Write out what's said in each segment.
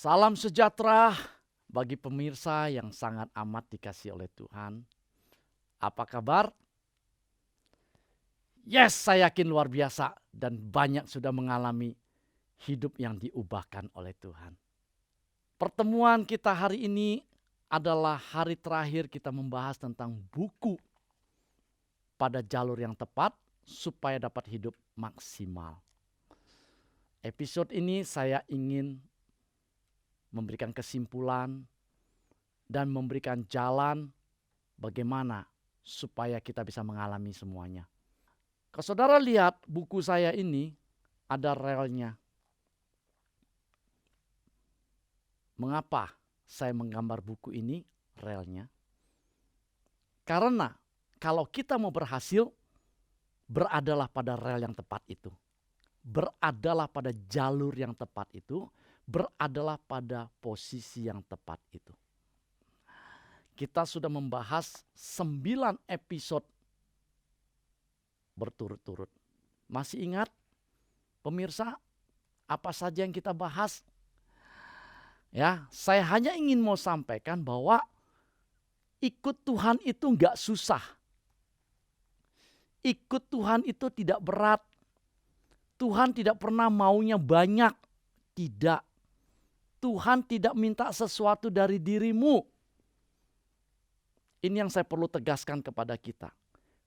Salam sejahtera bagi pemirsa yang sangat amat dikasihi oleh Tuhan. Apa kabar? Yes, saya yakin luar biasa dan banyak sudah mengalami hidup yang diubahkan oleh Tuhan. Pertemuan kita hari ini adalah hari terakhir kita membahas tentang buku pada jalur yang tepat supaya dapat hidup maksimal. Episode ini saya ingin memberikan kesimpulan dan memberikan jalan bagaimana supaya kita bisa mengalami semuanya. Kalau saudara lihat buku saya ini ada relnya. Mengapa saya menggambar buku ini relnya? Karena kalau kita mau berhasil, beradalah pada rel yang tepat itu. Beradalah pada jalur yang tepat itu. Beradalah pada posisi yang tepat itu. Kita sudah membahas 9 episode berturut-turut. Masih ingat pemirsa apa saja yang kita bahas? Ya, saya hanya ingin mau sampaikan bahwa ikut Tuhan itu enggak susah. Ikut Tuhan itu tidak berat. Tuhan tidak pernah maunya banyak. Tidak. Tuhan tidak minta sesuatu dari dirimu. Ini yang saya perlu tegaskan kepada kita.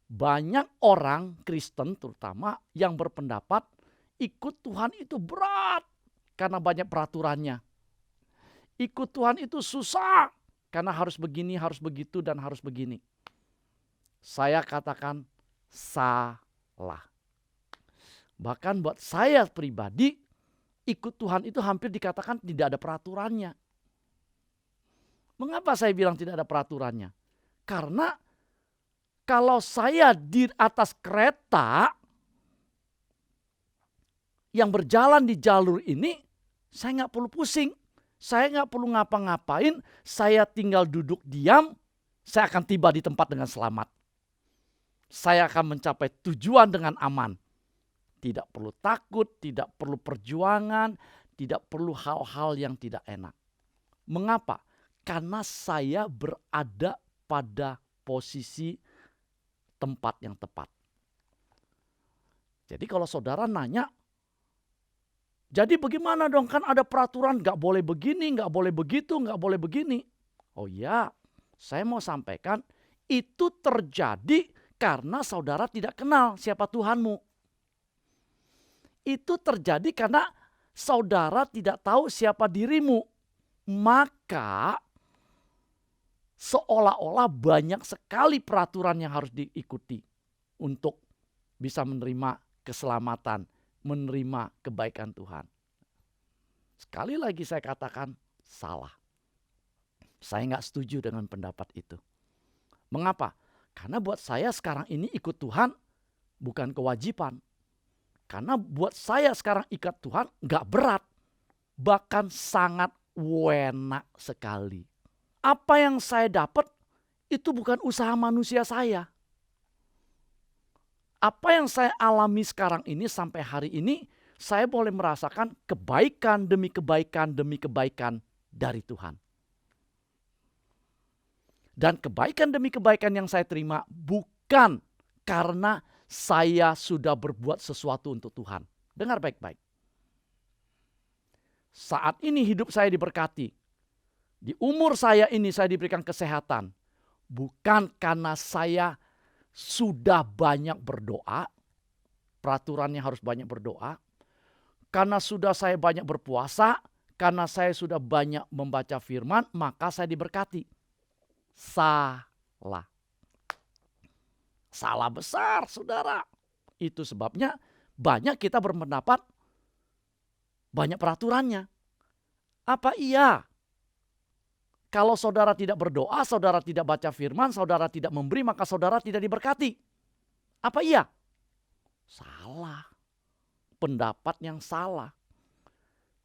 Banyak orang Kristen terutama yang berpendapat ikut Tuhan itu berat karena banyak peraturannya. Ikut Tuhan itu susah karena harus begini, harus begitu, dan harus begini. Saya katakan salah. Bahkan buat saya pribadi, ikut Tuhan itu hampir dikatakan tidak ada peraturannya. Mengapa saya bilang tidak ada peraturannya? Karena kalau saya di atas kereta yang berjalan di jalur ini, saya nggak perlu pusing. Saya nggak perlu ngapa-ngapain, saya tinggal duduk diam, saya akan tiba di tempat dengan selamat. Saya akan mencapai tujuan dengan aman. Tidak perlu takut, tidak perlu perjuangan, tidak perlu hal-hal yang tidak enak. Mengapa? Karena saya berada pada posisi tempat yang tepat. Jadi kalau saudara nanya, jadi bagaimana dong, kan ada peraturan gak boleh begini, gak boleh begitu, gak boleh begini. Oh ya, saya mau sampaikan itu terjadi karena saudara tidak kenal siapa Tuhanmu. Itu terjadi karena saudara tidak tahu siapa dirimu. Maka seolah-olah banyak sekali peraturan yang harus diikuti untuk bisa menerima keselamatan, menerima kebaikan Tuhan. Sekali lagi saya katakan salah. Saya nggak setuju dengan pendapat itu. Mengapa? Karena buat saya sekarang ini ikut Tuhan bukan kewajiban. Karena buat saya sekarang ikut Tuhan nggak berat. Bahkan sangat enak sekali. Apa yang saya dapat itu bukan usaha manusia saya. Apa yang saya alami sekarang ini sampai hari ini, saya boleh merasakan kebaikan demi kebaikan demi kebaikan dari Tuhan. Dan kebaikan demi kebaikan yang saya terima bukan karena saya sudah berbuat sesuatu untuk Tuhan. Dengar baik-baik. Saat ini hidup saya diberkati. Di umur saya ini saya diberikan kesehatan. Bukan karena saya sudah banyak berdoa, peraturannya harus banyak berdoa. Karena sudah saya banyak berpuasa, karena saya sudah banyak membaca firman, maka saya diberkati. Salah. Salah besar, saudara. Itu sebabnya banyak kita berpendapat banyak peraturannya. Apa iya? Kalau saudara tidak berdoa, saudara tidak baca firman, saudara tidak memberi, maka saudara tidak diberkati. Apa iya? Salah. Pendapat yang salah.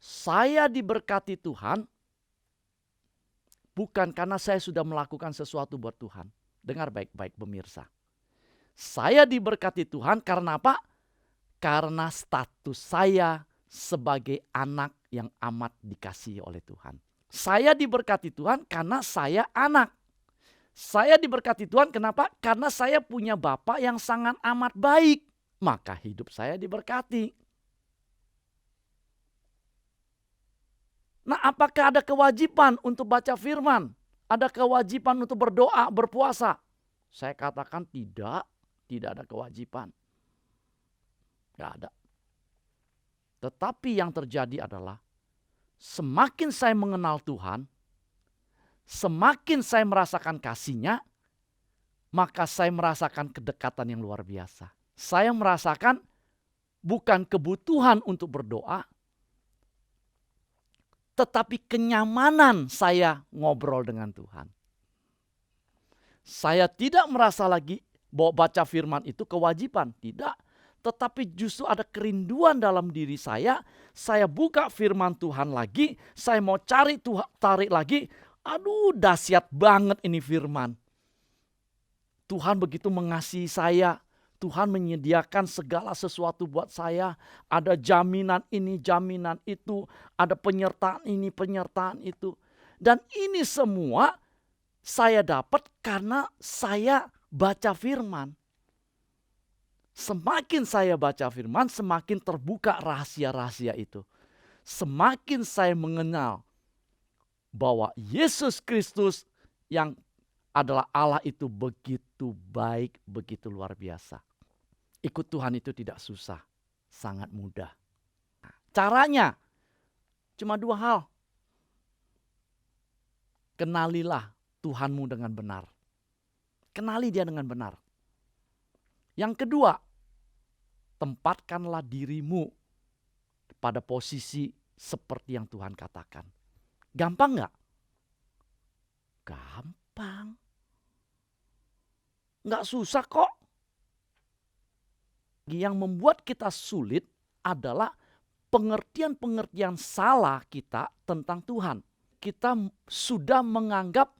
Saya diberkati Tuhan bukan karena saya sudah melakukan sesuatu buat Tuhan. Dengar baik-baik pemirsa. Saya diberkati Tuhan karena apa? Karena status saya sebagai anak yang amat dikasihi oleh Tuhan. Saya diberkati Tuhan karena saya anak. Saya diberkati Tuhan kenapa? Karena saya punya Bapa yang sangat amat baik. Maka hidup saya diberkati. Nah, apakah ada kewajiban untuk baca firman? Ada kewajiban untuk berdoa, berpuasa? Saya katakan tidak ada kewajiban. Tidak ada. Tetapi yang terjadi adalah semakin saya mengenal Tuhan, semakin saya merasakan kasih-Nya, maka saya merasakan kedekatan yang luar biasa. Saya merasakan bukan kebutuhan untuk berdoa, tetapi kenyamanan saya ngobrol dengan Tuhan. Saya tidak merasa lagi bahwa baca firman itu kewajiban. Tidak. Tetapi justru ada kerinduan dalam diri saya. Saya buka firman Tuhan lagi. Saya mau tarik lagi. Aduh, dahsyat banget ini firman. Tuhan begitu mengasihi saya. Tuhan menyediakan segala sesuatu buat saya. Ada jaminan ini, jaminan itu. Ada penyertaan ini, penyertaan itu. Dan ini semua saya dapat karena saya baca firman. Semakin saya baca firman, semakin terbuka rahasia-rahasia itu. Semakin saya mengenal bahwa Yesus Kristus yang adalah Allah itu begitu baik, begitu luar biasa. Ikut Tuhan itu tidak susah, sangat mudah. Caranya cuma 2 hal. Kenalilah Tuhanmu dengan benar. Kenali Dia dengan benar. Yang kedua, tempatkanlah dirimu pada posisi seperti yang Tuhan katakan. Gampang gak? Gampang. Gak susah kok. Yang membuat kita sulit adalah pengertian-pengertian salah kita tentang Tuhan. Kita sudah menganggap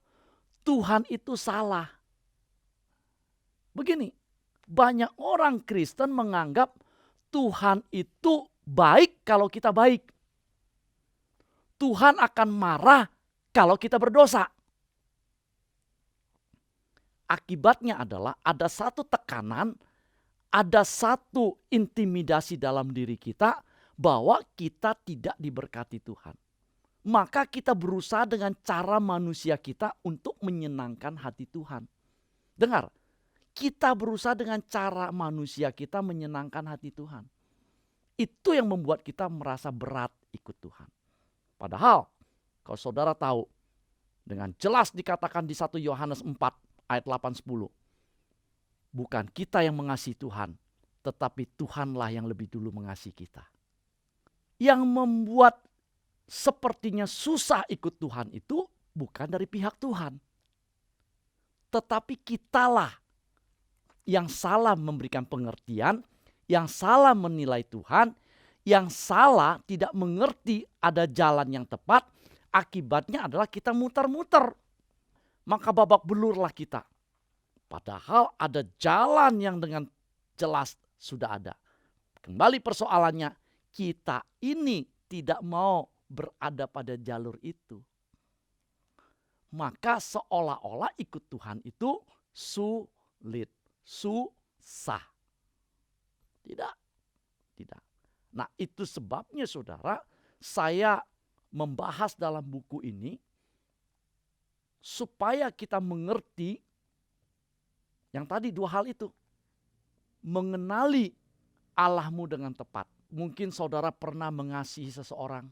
Tuhan itu salah. Begini, banyak orang Kristen menganggap Tuhan itu baik kalau kita baik. Tuhan akan marah kalau kita berdosa. Akibatnya adalah ada satu tekanan, ada satu intimidasi dalam diri kita bahwa kita tidak diberkati Tuhan. Maka kita berusaha dengan cara manusia kita untuk menyenangkan hati Tuhan. Dengar, kita berusaha dengan cara manusia kita menyenangkan hati Tuhan. Itu yang membuat kita merasa berat ikut Tuhan. Padahal kalau saudara tahu, dengan jelas dikatakan di 1 Yohanes 4 ayat 8-10. Bukan kita yang mengasihi Tuhan, tetapi Tuhanlah yang lebih dulu mengasihi kita. Yang membuat sepertinya susah ikut Tuhan itu bukan dari pihak Tuhan. Tetapi kitalah yang salah memberikan pengertian, yang salah menilai Tuhan, yang salah tidak mengerti ada jalan yang tepat. Akibatnya adalah kita muter-muter. Maka babak belurlah kita. Padahal ada jalan yang dengan jelas sudah ada. Kembali persoalannya, kita ini tidak mau berada pada jalur itu. Maka seolah-olah ikut Tuhan itu sulit, susah. Tidak. Nah, itu sebabnya saudara, saya membahas dalam buku ini supaya kita mengerti yang tadi 2 hal itu. Mengenali Allahmu dengan tepat. Mungkin saudara pernah mengasihi seseorang.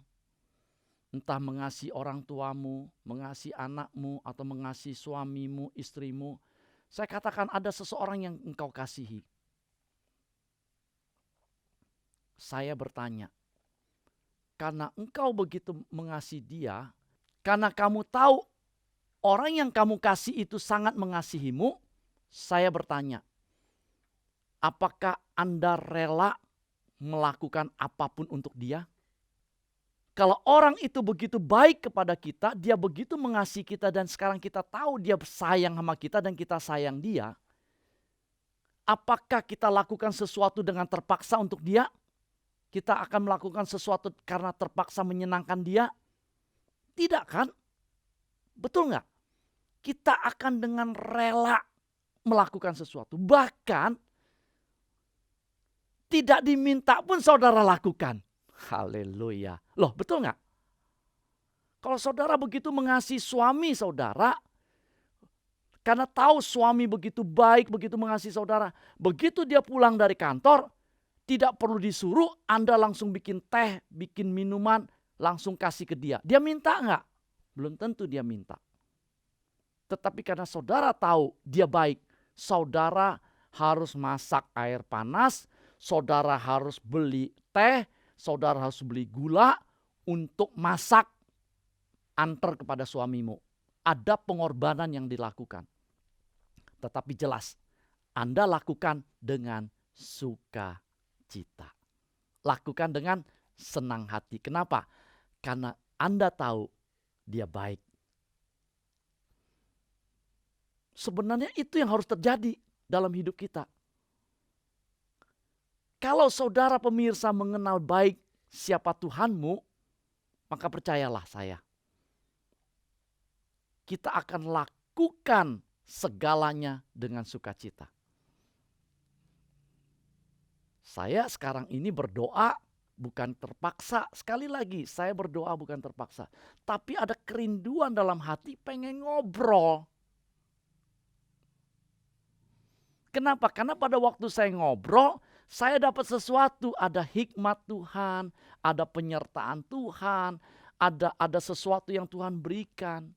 Entah mengasihi orang tuamu, mengasihi anakmu, atau mengasihi suamimu, istrimu. Saya katakan ada seseorang yang engkau kasihi. Saya bertanya, karena engkau begitu mengasihi dia, karena kamu tahu orang yang kamu kasih itu sangat mengasihimu, saya bertanya, apakah Anda rela melakukan apapun untuk dia? Kalau orang itu begitu baik kepada kita, dia begitu mengasihi kita dan sekarang kita tahu dia sayang sama kita dan kita sayang dia. Apakah kita lakukan sesuatu dengan terpaksa untuk dia? Kita akan melakukan sesuatu karena terpaksa menyenangkan dia? Tidak kan? Betul nggak? Kita akan dengan rela melakukan sesuatu. Bahkan tidak diminta pun saudara lakukan. Haleluya. Loh, betul nggak? Kalau saudara begitu mengasihi suami saudara, karena tahu suami begitu baik, begitu mengasihi saudara. Begitu dia pulang dari kantor, tidak perlu disuruh, Anda langsung bikin teh, bikin minuman, langsung kasih ke dia. Dia minta nggak? Belum tentu dia minta. Tetapi karena saudara tahu dia baik, saudara harus masak air panas, saudara harus beli teh, saudara harus beli gula untuk masak, antar kepada suamimu. Ada pengorbanan yang dilakukan. Tetapi jelas, Anda lakukan dengan sukacita. Lakukan dengan senang hati. Kenapa? Karena Anda tahu dia baik. Sebenarnya itu yang harus terjadi dalam hidup kita. Kalau saudara pemirsa mengenal baik siapa Tuhanmu, maka percayalah saya, kita akan lakukan segalanya dengan sukacita. Saya sekarang ini berdoa bukan terpaksa. Sekali lagi, saya berdoa bukan terpaksa. Tapi ada kerinduan dalam hati pengen ngobrol. Kenapa? Karena pada waktu saya ngobrol, saya dapat sesuatu. Ada hikmat Tuhan, ada penyertaan Tuhan, ada sesuatu yang Tuhan berikan.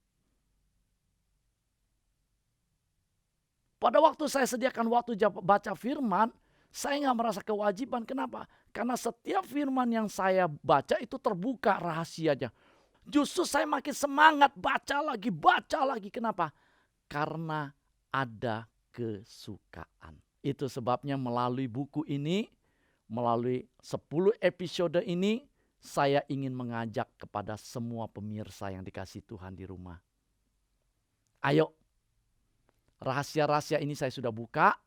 Pada waktu saya sediakan waktu baca firman, saya nggak merasa kewajiban. Kenapa? Karena setiap firman yang saya baca itu terbuka rahasianya. Justru saya makin semangat baca lagi. Kenapa? Karena ada kesukaan. Itu sebabnya melalui buku ini, melalui 10 episode ini, saya ingin mengajak kepada semua pemirsa yang dikasihi Tuhan di rumah. Ayo, rahasia-rahasia ini saya sudah buka,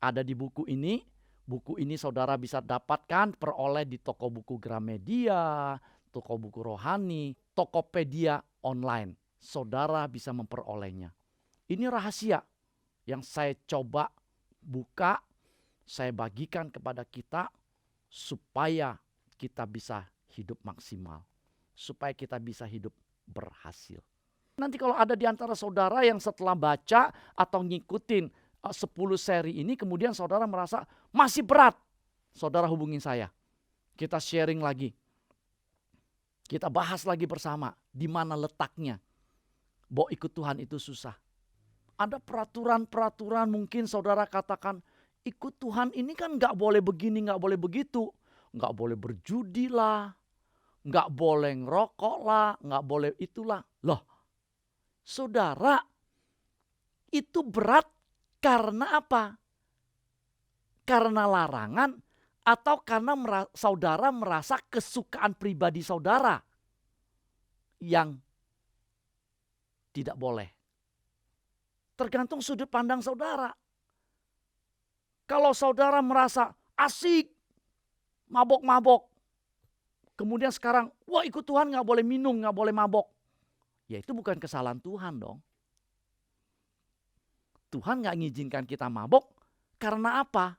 ada di buku ini. Buku ini saudara bisa dapatkan, peroleh di toko buku Gramedia, toko buku rohani, Tokopedia online. Saudara bisa memperolehnya. Ini rahasia yang saya coba buka, saya bagikan kepada kita supaya kita bisa hidup maksimal, supaya kita bisa hidup berhasil. Nanti kalau ada di antara saudara yang setelah baca atau ngikutin 10 seri ini kemudian saudara merasa masih berat, saudara hubungin saya. Kita sharing lagi. Kita bahas lagi bersama di mana letaknya bahwa ikut Tuhan itu susah. Ada peraturan-peraturan mungkin saudara katakan, ikut Tuhan ini kan gak boleh begini, gak boleh begitu. Gak boleh berjudi lah, gak boleh ngerokok lah, gak boleh itulah. Loh, saudara, itu berat karena apa? Karena larangan atau karena saudara merasa kesukaan pribadi saudara yang tidak boleh. Tergantung sudut pandang saudara. Kalau saudara merasa asik, mabok-mabok. Kemudian sekarang, wah ikut Tuhan gak boleh minum, gak boleh mabok. Ya itu bukan kesalahan Tuhan dong. Tuhan gak ngizinkan kita mabok karena apa?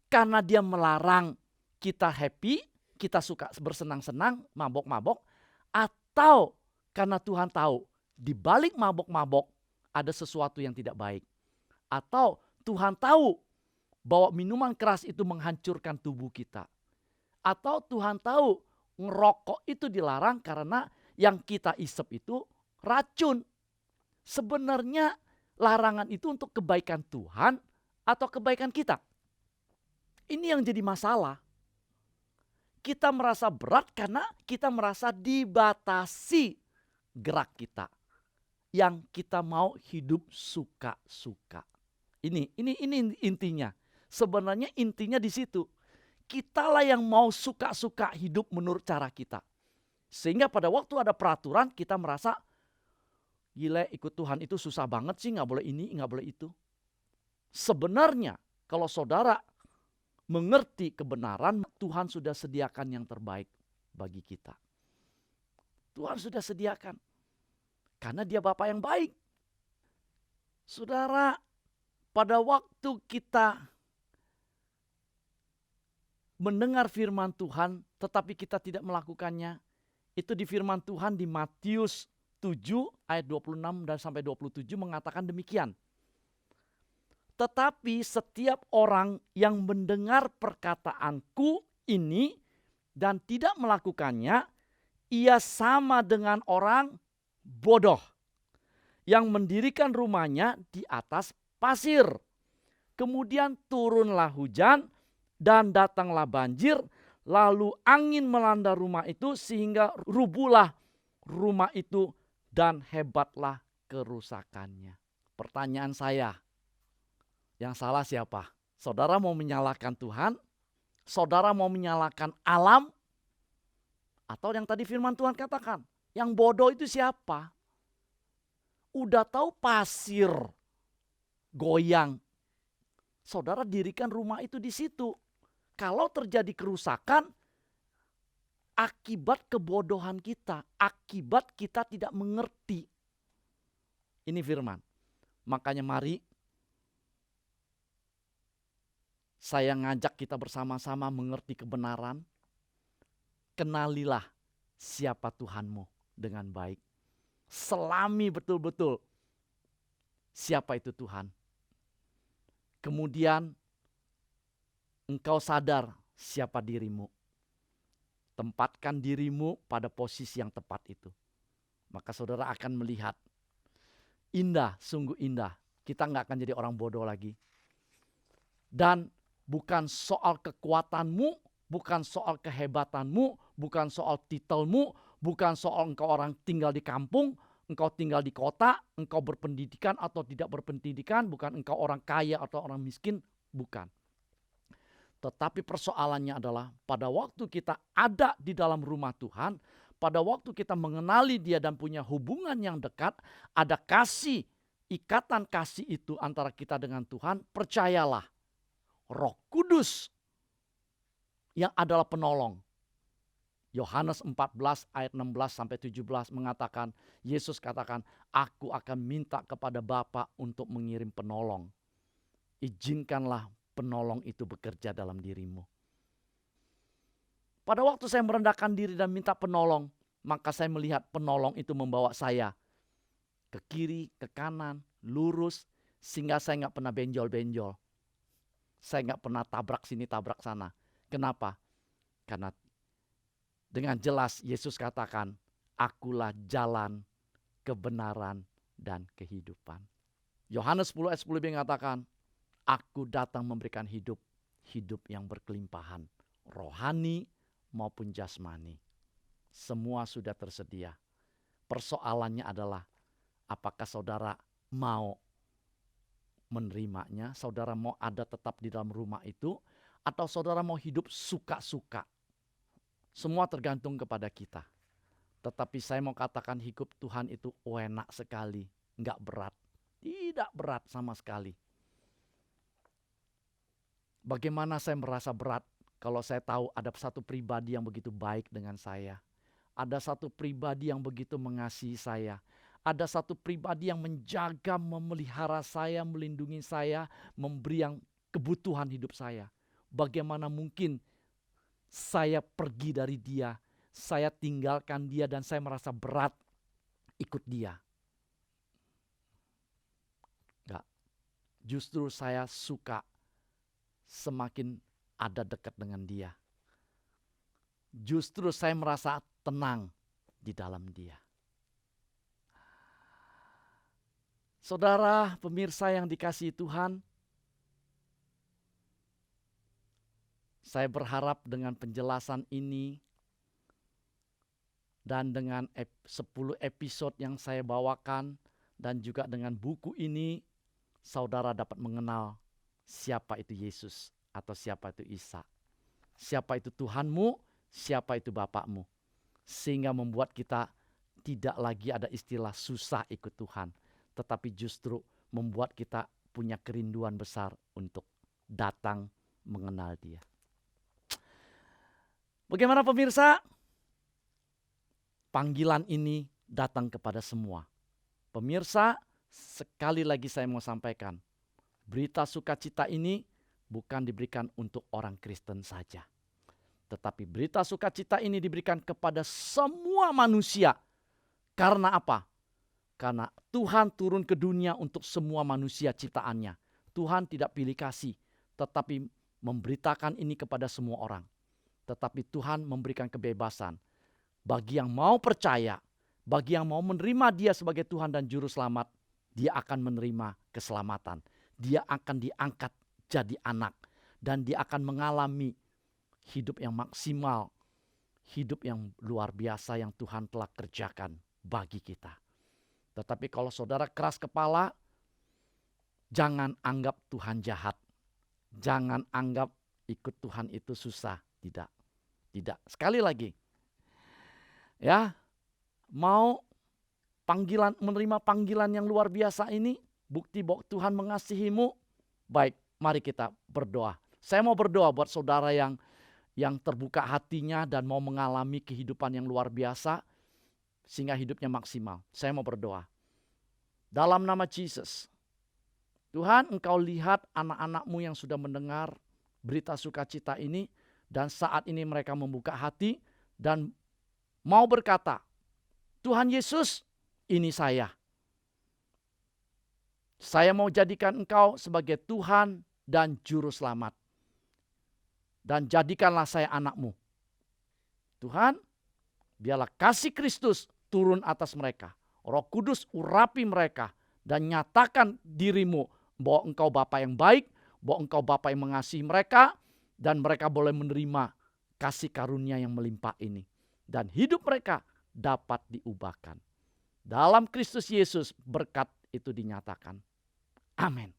Karena dia melarang kita happy, kita suka bersenang-senang, mabok-mabok. Atau karena Tuhan tahu di balik mabok-mabok ada sesuatu yang tidak baik. Atau Tuhan tahu bahwa minuman keras itu menghancurkan tubuh kita. Atau Tuhan tahu ngerokok itu dilarang karena yang kita isep itu racun. Sebenarnya larangan itu untuk kebaikan Tuhan atau kebaikan kita. Ini yang jadi masalah. Kita merasa berat karena kita merasa dibatasi gerak kita. Yang kita mau hidup suka-suka. Ini intinya. Sebenarnya intinya di situ. Kitalah yang mau suka-suka hidup menurut cara kita. Sehingga pada waktu ada peraturan kita merasa, gila ikut Tuhan itu susah banget sih, gak boleh ini, gak boleh itu. Sebenarnya kalau saudara mengerti kebenaran, Tuhan sudah sediakan yang terbaik bagi kita. Tuhan sudah sediakan. Karena Dia Bapa yang baik. Saudara, pada waktu kita mendengar firman Tuhan tetapi kita tidak melakukannya, itu di firman Tuhan di Matius 7 ayat 26 dan sampai 27 mengatakan demikian. Tetapi setiap orang yang mendengar perkataanku ini dan tidak melakukannya, ia sama dengan orang bodoh yang mendirikan rumahnya di atas pasir. Kemudian turunlah hujan dan datanglah banjir, lalu angin melanda rumah itu sehingga rubuhlah rumah itu dan hebatlah kerusakannya. Pertanyaan saya, yang salah siapa? Saudara mau menyalahkan Tuhan? Saudara mau menyalahkan alam? Atau yang tadi firman Tuhan katakan, yang bodoh itu siapa? Udah tahu pasir goyang, saudara dirikan rumah itu di situ. Kalau terjadi kerusakan, akibat kebodohan kita, akibat kita tidak mengerti. Ini firman. Makanya mari saya ngajak kita bersama-sama mengerti kebenaran. Kenalilah siapa Tuhanmu dengan baik. Selami betul-betul siapa itu Tuhan. Kemudian engkau sadar siapa dirimu. Tempatkan dirimu pada posisi yang tepat itu. Maka saudara akan melihat indah, sungguh indah. Kita nggak akan jadi orang bodoh lagi. Dan bukan soal kekuatanmu, bukan soal kehebatanmu, bukan soal titelmu, bukan soal engkau orang tinggal di kampung, engkau tinggal di kota, engkau berpendidikan atau tidak berpendidikan, bukan engkau orang kaya atau orang miskin, bukan. Tetapi persoalannya adalah pada waktu kita ada di dalam rumah Tuhan, pada waktu kita mengenali Dia dan punya hubungan yang dekat, ada kasih, ikatan kasih itu antara kita dengan Tuhan, percayalah, Roh Kudus yang adalah penolong. Yohanes 14 ayat 16 sampai 17 mengatakan, Yesus katakan, aku akan minta kepada Bapa untuk mengirim penolong. Izinkanlah penolong itu bekerja dalam dirimu. Pada waktu saya merendahkan diri dan minta penolong, maka saya melihat penolong itu membawa saya ke kiri, ke kanan, lurus, sehingga saya gak pernah benjol-benjol. Saya gak pernah tabrak sini, tabrak sana. Kenapa? Karena dengan jelas Yesus katakan, akulah jalan, kebenaran, dan kehidupan. Yohanes 10 ayat 10b mengatakan, aku datang memberikan hidup, hidup yang berkelimpahan, rohani maupun jasmani. Semua sudah tersedia. Persoalannya adalah, apakah saudara mau menerimanya, saudara mau ada tetap di dalam rumah itu, atau saudara mau hidup suka-suka. Semua tergantung kepada kita. Tetapi saya mau katakan hidup Tuhan itu enak sekali, enggak berat. Tidak berat sama sekali. Bagaimana saya merasa berat kalau saya tahu ada satu pribadi yang begitu baik dengan saya. Ada satu pribadi yang begitu mengasihi saya. Ada satu pribadi yang menjaga, memelihara saya, melindungi saya, memberi yang kebutuhan hidup saya. Bagaimana mungkin saya pergi dari Dia, saya tinggalkan Dia dan saya merasa berat ikut Dia. Enggak. Justru saya suka semakin ada dekat dengan Dia. Justru saya merasa tenang di dalam Dia. Saudara pemirsa yang dikasihi Tuhan, saya berharap dengan penjelasan ini dan dengan 10 episode yang saya bawakan dan juga dengan buku ini, saudara dapat mengenal siapa itu Yesus atau siapa itu Isa. Siapa itu Tuhanmu, siapa itu Bapakmu. Sehingga membuat kita tidak lagi ada istilah susah ikut Tuhan, tetapi justru membuat kita punya kerinduan besar untuk datang mengenal Dia. Bagaimana pemirsa? Panggilan ini datang kepada semua. Pemirsa, sekali lagi saya mau sampaikan, berita sukacita ini bukan diberikan untuk orang Kristen saja. Tetapi berita sukacita ini diberikan kepada semua manusia. Karena apa? Karena Tuhan turun ke dunia untuk semua manusia ciptaannya. Tuhan tidak pilih kasih, tetapi memberitakan ini kepada semua orang. Tetapi Tuhan memberikan kebebasan. Bagi yang mau percaya, bagi yang mau menerima Dia sebagai Tuhan dan Juru Selamat, dia akan menerima keselamatan. Dia akan diangkat jadi anak. Dan dia akan mengalami hidup yang maksimal, hidup yang luar biasa yang Tuhan telah kerjakan bagi kita. Tetapi kalau saudara keras kepala, jangan anggap Tuhan jahat. Jangan anggap ikut Tuhan itu susah. Tidak. Tidak. Sekali lagi. Ya, mau menerima panggilan yang luar biasa ini, bukti bahwa Tuhan mengasihimu. Baik, mari kita berdoa. Saya mau berdoa buat saudara yang terbuka hatinya dan mau mengalami kehidupan yang luar biasa sehingga hidupnya maksimal. Saya mau berdoa. Dalam nama Yesus, Tuhan, Engkau lihat anak-anak-Mu yang sudah mendengar berita sukacita ini dan saat ini mereka membuka hati dan mau berkata, Tuhan Yesus, ini saya. Saya mau jadikan Engkau sebagai Tuhan dan Juru Selamat. Dan jadikanlah saya anak-Mu. Tuhan, biarlah kasih Kristus turun atas mereka. Roh Kudus urapi mereka dan nyatakan diri-Mu bahwa Engkau Bapa yang baik, bahwa Engkau Bapa yang mengasihi mereka, dan mereka boleh menerima kasih karunia yang melimpah ini. Dan hidup mereka dapat diubahkan. Dalam Kristus Yesus berkat itu dinyatakan. Amin.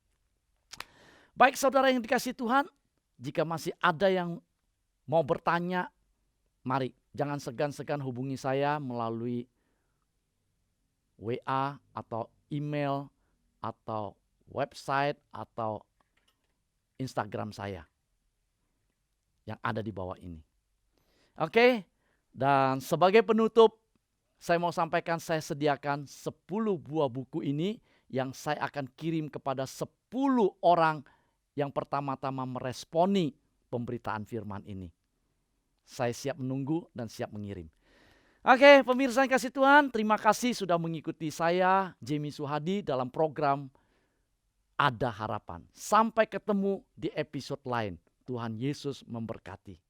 Baik saudara yang dikasihi Tuhan, jika masih ada yang mau bertanya, mari jangan segan-segan hubungi saya melalui WA atau email atau website atau Instagram saya yang ada di bawah ini. Oke, dan sebagai penutup, saya mau sampaikan saya sediakan 10 buah buku ini yang saya akan kirim kepada 10 orang yang pertama-tama meresponi pemberitaan firman ini. Saya siap menunggu dan siap mengirim. Oke, pemirsa yang kasih Tuhan, terima kasih sudah mengikuti saya, Jamie Suhadi, dalam program Ada Harapan. Sampai ketemu di episode lain. Tuhan Yesus memberkati.